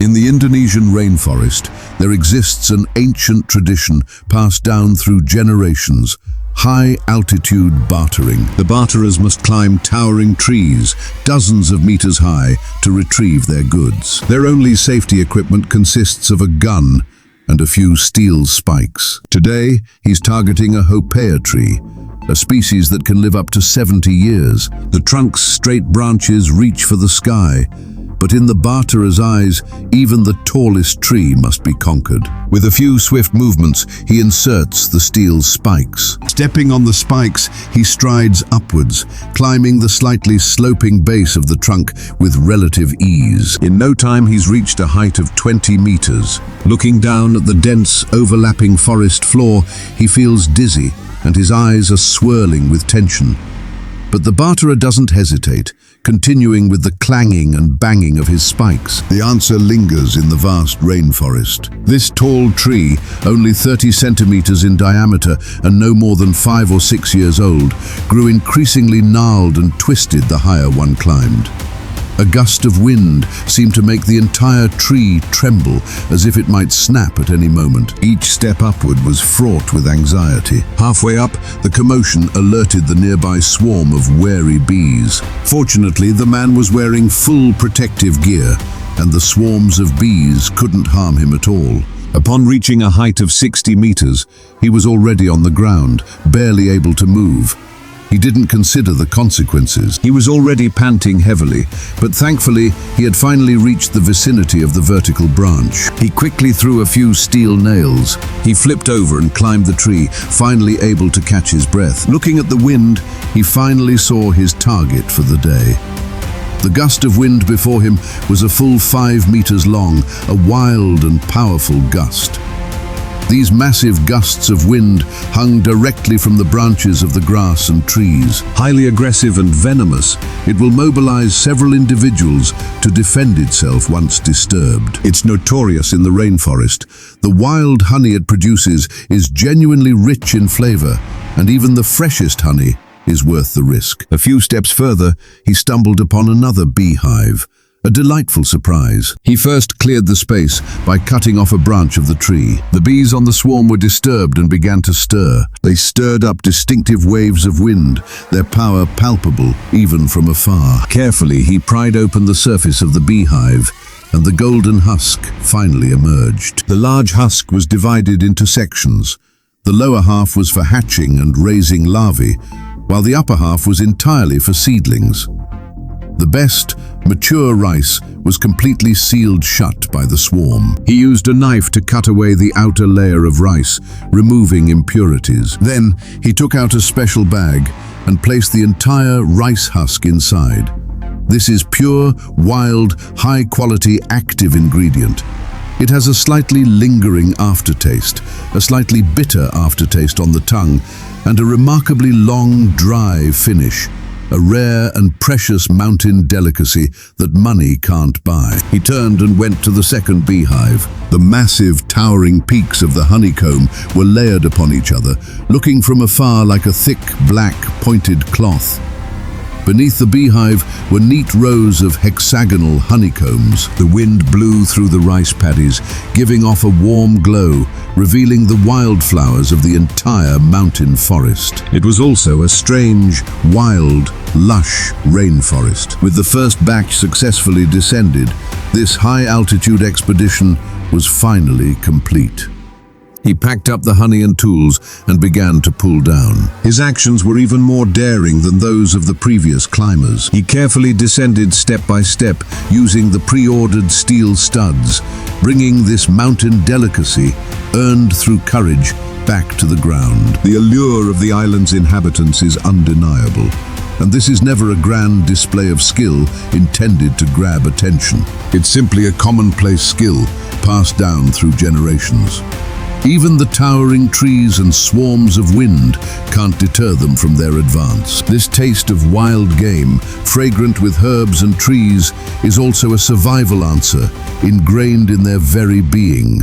In the Indonesian rainforest, there exists an ancient tradition passed down through generations: high-altitude bartering. The barterers must climb towering trees, dozens of meters high, to retrieve their goods. Their only safety equipment consists of a gun and a few steel spikes. Today, he's targeting a hopea tree, a species that can live up to 70 years. The trunk's straight branches reach for the sky, but in the barterer's eyes, even the tallest tree must be conquered. With a few swift movements, he inserts the steel spikes. Stepping on the spikes, he strides upwards, climbing the slightly sloping base of the trunk with relative ease. In no time, he's reached a height of 20 meters. Looking down at the dense, overlapping forest floor, he feels dizzy, and his eyes are swirling with tension. But the barterer doesn't hesitate, continuing with the clanging and banging of his spikes. The answer lingers in the vast rainforest. This tall tree, only 30 centimeters in diameter and no more than 5 or 6 years old, grew increasingly gnarled and twisted the higher one climbed. A gust of wind seemed to make the entire tree tremble, as if it might snap at any moment. Each step upward was fraught with anxiety. Halfway up, the commotion alerted the nearby swarm of wary bees. Fortunately, the man was wearing full protective gear, and the swarms of bees couldn't harm him at all. Upon reaching a height of 60 meters, he was already on the ground, barely able to move. He didn't consider the consequences. He was already panting heavily, but thankfully he had finally reached the vicinity of the vertical branch. He quickly threw a few steel nails. He flipped over and climbed the tree, finally able to catch his breath. Looking at the wind, he finally saw his target for the day. The gust of wind before him was a full 5 meters long, a wild and powerful gust. These massive gusts of wind hung directly from the branches of the grass and trees. Highly aggressive and venomous, it will mobilize several individuals to defend itself once disturbed. It's notorious in the rainforest. The wild honey it produces is genuinely rich in flavor, and even the freshest honey is worth the risk. A few steps further, he stumbled upon another beehive. A delightful surprise. He first cleared the space by cutting off a branch of the tree. The bees on the swarm were disturbed and began to stir. They stirred up distinctive waves of wind, their power palpable even from afar. Carefully, he pried open the surface of the beehive, and the golden husk finally emerged. The large husk was divided into sections. The lower half was for hatching and raising larvae, while the upper half was entirely for seedlings. The best, mature rice was completely sealed shut by the swarm. He used a knife to cut away the outer layer of rice, removing impurities. Then, he took out a special bag and placed the entire rice husk inside. This is pure, wild, high-quality active ingredient. It has a slightly lingering aftertaste, a slightly bitter aftertaste on the tongue, and a remarkably long, dry finish. A rare and precious mountain delicacy that money can't buy. He turned and went to the second beehive. The massive, towering peaks of the honeycomb were layered upon each other, looking from afar like a thick, black, pointed cloth. Beneath the beehive were neat rows of hexagonal honeycombs. The wind blew through the rice paddies, giving off a warm glow, revealing the wildflowers of the entire mountain forest. It was also a strange, wild, lush rainforest. With the first batch successfully descended, this high-altitude expedition was finally complete. He packed up the honey and tools and began to pull down. His actions were even more daring than those of the previous climbers. He carefully descended step by step, using the pre-ordered steel studs, bringing this mountain delicacy, earned through courage, back to the ground. The allure of the island's inhabitants is undeniable, and this is never a grand display of skill intended to grab attention. It's simply a commonplace skill passed down through generations. Even the towering trees and swarms of wind can't deter them from their advance. This taste of wild game, fragrant with herbs and trees, is also a survival answer, ingrained in their very being.